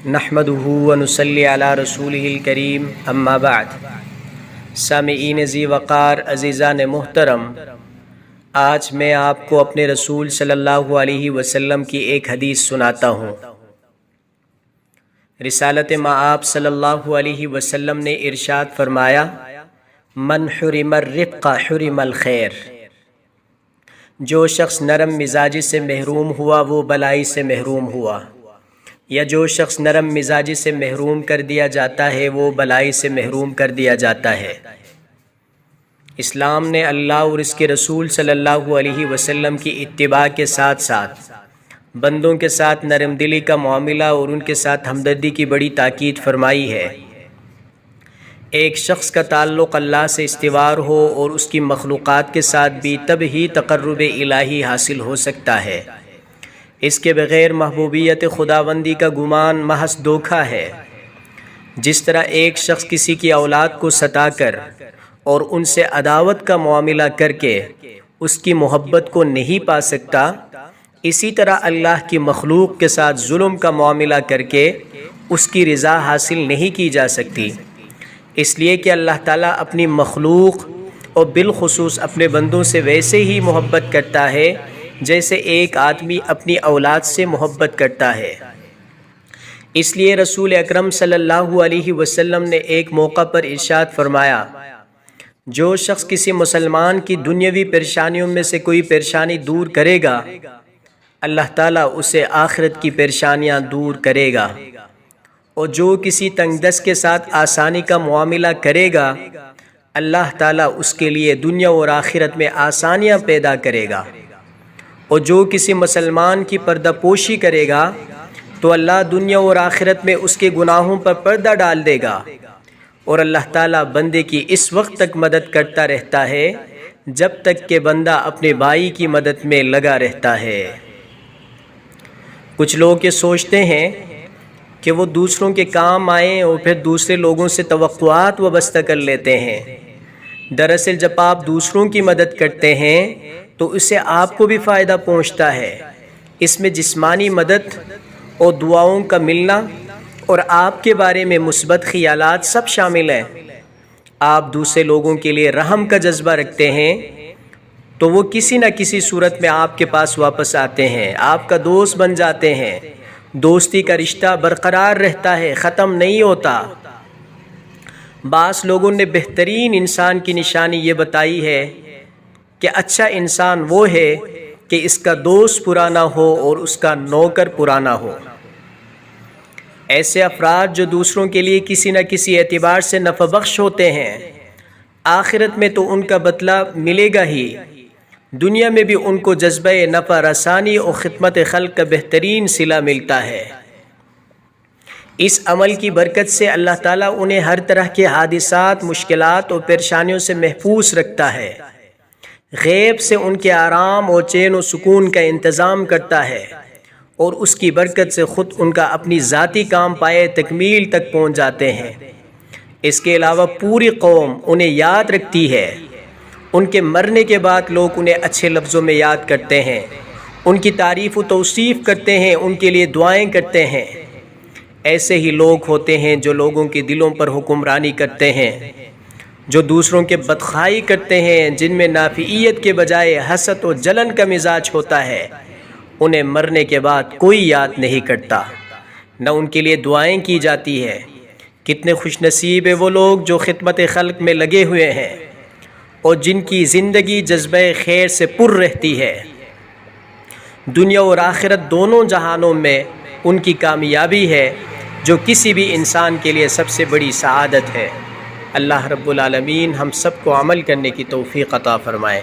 نحمدہ ونصلی علی رسولہ الکریم اما بعد۔ سامعین ذی وقار، عزیزان محترم، آج میں آپ کو اپنے رسول صلی اللہ علیہ وسلم کی ایک حدیث سناتا ہوں۔ رسالت مآب صلی اللہ علیہ وسلم نے ارشاد فرمایا، من حرم الرفق حرم الخیر۔ جو شخص نرم مزاجی سے محروم ہوا وہ بلائی سے محروم ہوا، یا جو شخص نرم مزاجی سے محروم کر دیا جاتا ہے وہ بلائی سے محروم کر دیا جاتا ہے۔ اسلام نے اللہ اور اس کے رسول صلی اللہ علیہ وسلم کی اتباع کے ساتھ ساتھ بندوں کے ساتھ نرم دلی کا معاملہ اور ان کے ساتھ ہمدردی کی بڑی تاکید فرمائی ہے۔ ایک شخص کا تعلق اللہ سے استوار ہو اور اس کی مخلوقات کے ساتھ بھی تب ہی تقرب الہی حاصل ہو سکتا ہے۔ اس کے بغیر محبوبیت خداوندی کا گمان محض دھوکہ ہے۔ جس طرح ایک شخص کسی کی اولاد کو ستا کر اور ان سے عداوت کا معاملہ کر کے اس کی محبت کو نہیں پا سکتا، اسی طرح اللہ کی مخلوق کے ساتھ ظلم کا معاملہ کر کے اس کی رضا حاصل نہیں کی جا سکتی، اس لیے کہ اللہ تعالیٰ اپنی مخلوق اور بالخصوص اپنے بندوں سے ویسے ہی محبت کرتا ہے جیسے ایک آدمی اپنی اولاد سے محبت کرتا ہے۔ اس لیے رسول اکرم صلی اللہ علیہ وسلم نے ایک موقع پر ارشاد فرمایا، جو شخص کسی مسلمان کی دنیاوی پریشانیوں میں سے کوئی پریشانی دور کرے گا، اللہ تعالیٰ اسے آخرت کی پریشانیاں دور کرے گا، اور جو کسی تنگ دست کے ساتھ آسانی کا معاملہ کرے گا، اللہ تعالیٰ اس کے لیے دنیا اور آخرت میں آسانیاں پیدا کرے گا، اور جو کسی مسلمان کی پردہ پوشی کرے گا تو اللہ دنیا اور آخرت میں اس کے گناہوں پر پردہ ڈال دے گا، اور اللہ تعالیٰ بندے کی اس وقت تک مدد کرتا رہتا ہے جب تک کہ بندہ اپنے بھائی کی مدد میں لگا رہتا ہے۔ کچھ لوگ یہ سوچتے ہیں کہ وہ دوسروں کے کام آئیں اور پھر دوسرے لوگوں سے توقعات وابستہ کر لیتے ہیں۔ دراصل جب آپ دوسروں کی مدد کرتے ہیں تو اس سے آپ کو بھی فائدہ پہنچتا ہے۔ اس میں جسمانی مدد اور دعاؤں کا ملنا اور آپ کے بارے میں مثبت خیالات سب شامل ہیں۔ آپ دوسرے لوگوں کے لیے رحم کا جذبہ رکھتے ہیں تو وہ کسی نہ کسی صورت میں آپ کے پاس واپس آتے ہیں، آپ کا دوست بن جاتے ہیں۔ دوستی کا رشتہ برقرار رہتا ہے، ختم نہیں ہوتا۔ بعض لوگوں نے بہترین انسان کی نشانی یہ بتائی ہے کہ اچھا انسان وہ ہے کہ اس کا دوست پرانا ہو اور اس کا نوکر پرانا ہو۔ ایسے افراد جو دوسروں کے لیے کسی نہ کسی اعتبار سے نفع بخش ہوتے ہیں، آخرت میں تو ان کا بدلہ ملے گا ہی، دنیا میں بھی ان کو جذبہ نفع رسانی اور خدمت خلق کا بہترین صلہ ملتا ہے۔ اس عمل کی برکت سے اللہ تعالیٰ انہیں ہر طرح کے حادثات، مشکلات اور پریشانیوں سے محفوظ رکھتا ہے، غیب سے ان کے آرام اور چین و سکون کا انتظام کرتا ہے، اور اس کی برکت سے خود ان کا اپنی ذاتی کام پائے تکمیل تک پہنچ جاتے ہیں۔ اس کے علاوہ پوری قوم انہیں یاد رکھتی ہے، ان کے مرنے کے بعد لوگ انہیں اچھے لفظوں میں یاد کرتے ہیں، ان کی تعریف و توصیف کرتے ہیں، ان کے لیے دعائیں کرتے ہیں۔ ایسے ہی لوگ ہوتے ہیں جو لوگوں کے دلوں پر حکمرانی کرتے ہیں، جو دوسروں کے بدخواہی کرتے ہیں، جن میں نافعیت کے بجائے حسد و جلن کا مزاج ہوتا ہے، انہیں مرنے کے بعد کوئی یاد نہیں کرتا، نہ ان کے لیے دعائیں کی جاتی ہے۔ کتنے خوش نصیب ہیں وہ لوگ جو خدمت خلق میں لگے ہوئے ہیں اور جن کی زندگی جذبہ خیر سے پر رہتی ہے۔ دنیا اور آخرت دونوں جہانوں میں ان کی کامیابی ہے، جو کسی بھی انسان کے لیے سب سے بڑی سعادت ہے۔ اللہ رب العالمین ہم سب کو عمل کرنے کی توفیق عطا فرمائے۔